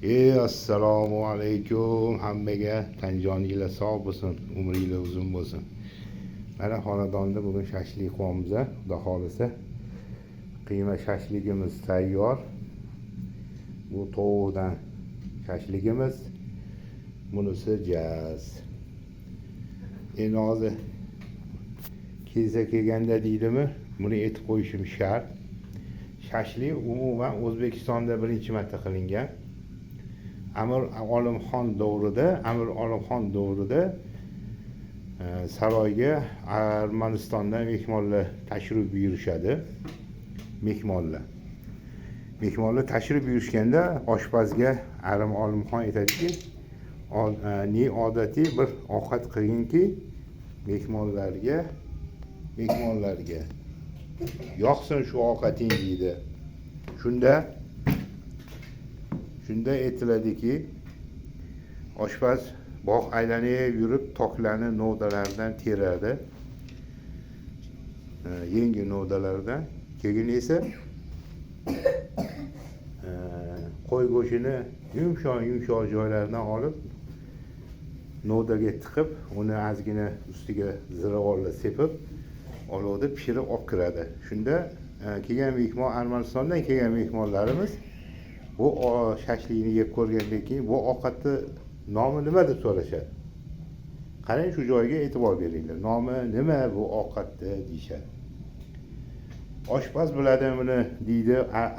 Assalomu alaykum hammaga. Tanjoninglar sog' bo'lsin, umringlar uzun bo'lsin. Mana xonadonda bugun shashlik qilamiz. Xudo xolisa qiyma shashligimiz tayyor. Bu tovuqdan shashligimiz. Bunisi jaz. Endi hozir kelsa kelganda deydimi, buni aytib qo'yishim shart. Shashlik umuman O'zbekistonda birinchi marta qilingan. Amir Olimxon davrida saroyga Armanistondan mehmonlar tashrif buyurishadi. Mehmonlar tashrif buyurishganda oshpazga Olimxon aytadiki, ne odatiy bir ovqat qilginki, mehmonlarga yoqsin shu ovqating deydi. Shunda aytiladiki, oshpaz bog' aylanib yurib toklarni novdalaridan teradi. Yangi novdalardan. Keyin esa qo'y go'shtini yumshoq joylaridan olib novdaga tiqib, uni ozgina ustiga ziravorla sepib, olovda pishirib olib kiradi. Shunda kelgan mehmon, Armanistondan kelgan mehmonlarimiz bu shashlikni yeb ko'rgandan keyin bu ovqatni nomi nima deb so'rashadi. Qarang, shu joyga e'tibor beringlar. Nomi nima bu ovqatni deyishadi. Oshpaz biladi buni deydi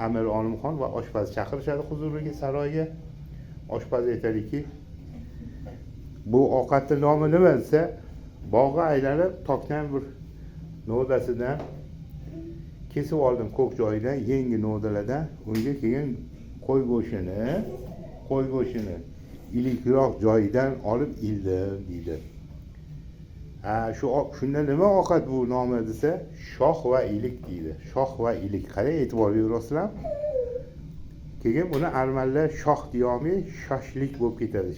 Amir Olimxon va oshpaz chaqirishadi huzuriga, saroyga. Oshpaz aytadiki, bu ovqatni nomi nima desa, bog'ga aylanib tokdan bir novdasidan kesib oldim, ko'k joyidan, yangi novdalardan, unga keyin qo'y go'shtini ilikroq joyidan olib ildim deydi. Shunda nima ovqat bu nomi desa, shoh va ilik deydi. Shoh va ilik. Qarang, e'tibor berasizlar. Keyin buni armanlar shoh deyolmay shashlik bo'lib ketadi.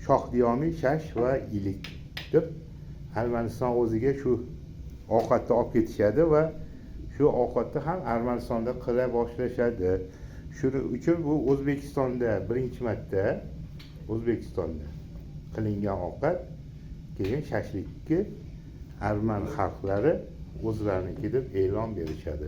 Shoh deyolmay shash va ilik deb Armaniston o'ziga shu ovqatni olib ketishadi va shu ovqatni ham Armanistonda qila boshlashadi. Shuning uchun bu O'zbekistonda birinchi marta qilingan ovqat. Keyin shashlikni arman xalqlari o'zlariniki deb e'lon berishadi.